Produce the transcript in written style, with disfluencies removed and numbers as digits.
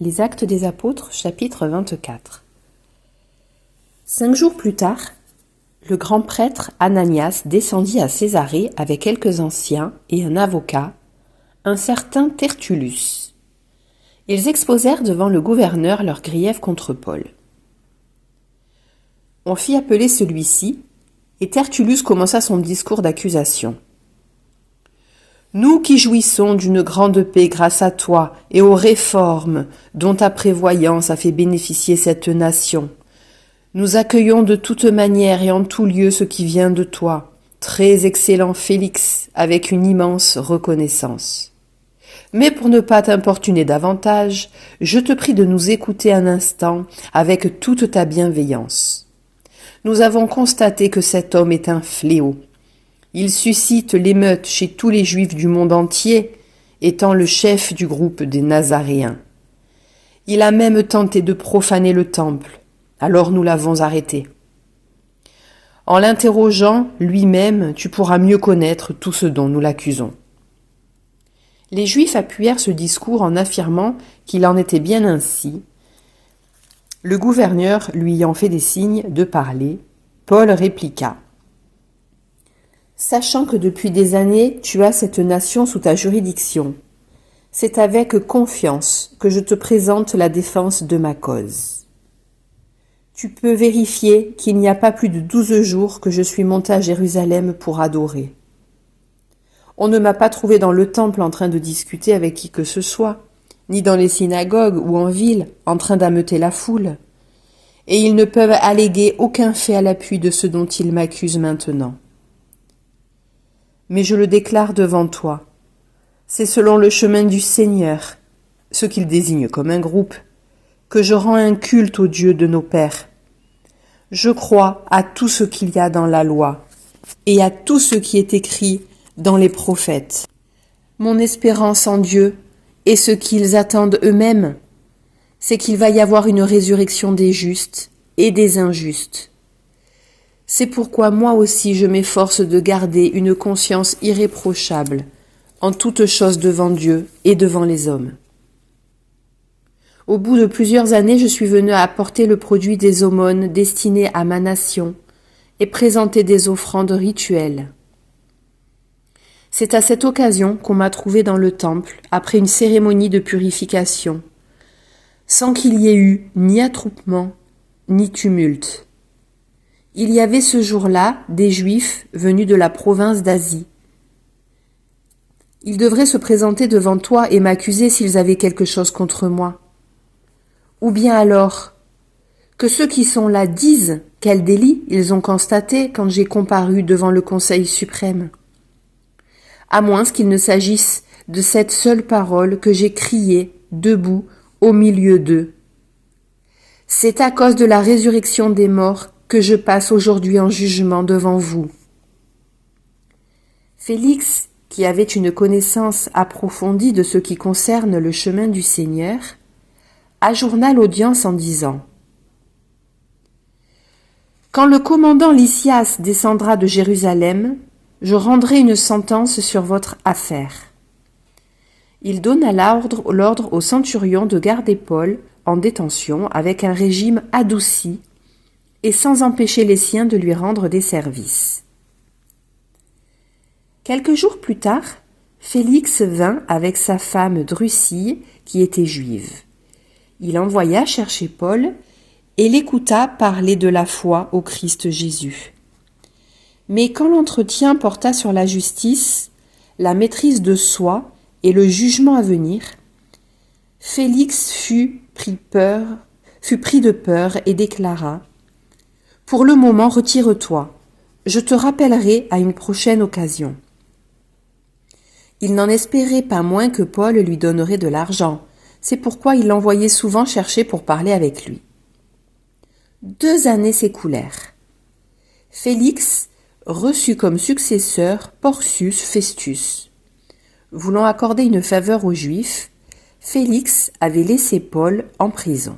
Les Actes des Apôtres, chapitre 24. 5 jours plus tard, le grand prêtre Ananias descendit à Césarée avec quelques anciens et un avocat, un certain Tertullus. Ils exposèrent devant le gouverneur leurs griefs contre Paul. On fit appeler celui-ci, et Tertullus commença son discours d'accusation. Nous qui jouissons d'une grande paix grâce à toi et aux réformes dont ta prévoyance a fait bénéficier cette nation, nous accueillons de toute manière et en tout lieu ce qui vient de toi, très excellent Félix, avec une immense reconnaissance. Mais pour ne pas t'importuner davantage, je te prie de nous écouter un instant avec toute ta bienveillance. Nous avons constaté que cet homme est un fléau. Il suscite l'émeute chez tous les Juifs du monde entier, étant le chef du groupe des Nazaréens. Il a même tenté de profaner le temple, alors nous l'avons arrêté. En l'interrogeant lui-même, tu pourras mieux connaître tout ce dont nous l'accusons. Les Juifs appuyèrent ce discours en affirmant qu'il en était bien ainsi. Le gouverneur lui ayant fait des signes de parler, Paul répliqua. Sachant que depuis des années tu as cette nation sous ta juridiction, c'est avec confiance que je te présente la défense de ma cause. Tu peux vérifier qu'il n'y a pas plus de 12 jours que je suis monté à Jérusalem pour adorer. On ne m'a pas trouvé dans le temple en train de discuter avec qui que ce soit, ni dans les synagogues ou en ville en train d'ameuter la foule, et ils ne peuvent alléguer aucun fait à l'appui de ce dont ils m'accusent maintenant. Mais je le déclare devant toi. C'est selon le chemin du Seigneur, ce qu'il désigne comme un groupe, que je rends un culte au Dieu de nos pères. Je crois à tout ce qu'il y a dans la loi et à tout ce qui est écrit dans les prophètes. Mon espérance en Dieu et ce qu'ils attendent eux-mêmes, c'est qu'il va y avoir une résurrection des justes et des injustes. C'est pourquoi moi aussi je m'efforce de garder une conscience irréprochable en toutes choses devant Dieu et devant les hommes. Au bout de plusieurs années, je suis venu apporter le produit des aumônes destinées à ma nation et présenter des offrandes rituelles. C'est à cette occasion qu'on m'a trouvé dans le temple après une cérémonie de purification, sans qu'il y ait eu ni attroupement ni tumulte. Il y avait ce jour-là des Juifs venus de la province d'Asie. Ils devraient se présenter devant toi et m'accuser s'ils avaient quelque chose contre moi. Ou bien alors, que ceux qui sont là disent quel délit ils ont constaté quand j'ai comparu devant le Conseil suprême. À moins qu'il ne s'agisse de cette seule parole que j'ai criée debout au milieu d'eux. C'est à cause de la résurrection des morts que je passe aujourd'hui en jugement devant vous. Félix, qui avait une connaissance approfondie de ce qui concerne le chemin du Seigneur, ajourna l'audience en disant « Quand le commandant Lysias descendra de Jérusalem, je rendrai une sentence sur votre affaire. » Il donna l'ordre au centurion de garder Paul en détention avec un régime adouci et sans empêcher les siens de lui rendre des services. Quelques jours plus tard, Félix vint avec sa femme Drusille, qui était juive. Il envoya chercher Paul et l'écouta parler de la foi au Christ Jésus. Mais quand l'entretien porta sur la justice, la maîtrise de soi et le jugement à venir, Félix fut pris de peur et déclara « Pour le moment, retire-toi. Je te rappellerai à une prochaine occasion. » Il n'en espérait pas moins que Paul lui donnerait de l'argent. C'est pourquoi il l'envoyait souvent chercher pour parler avec lui. 2 années s'écoulèrent. Félix reçut comme successeur Porcius Festus. Voulant accorder une faveur aux Juifs, Félix avait laissé Paul en prison.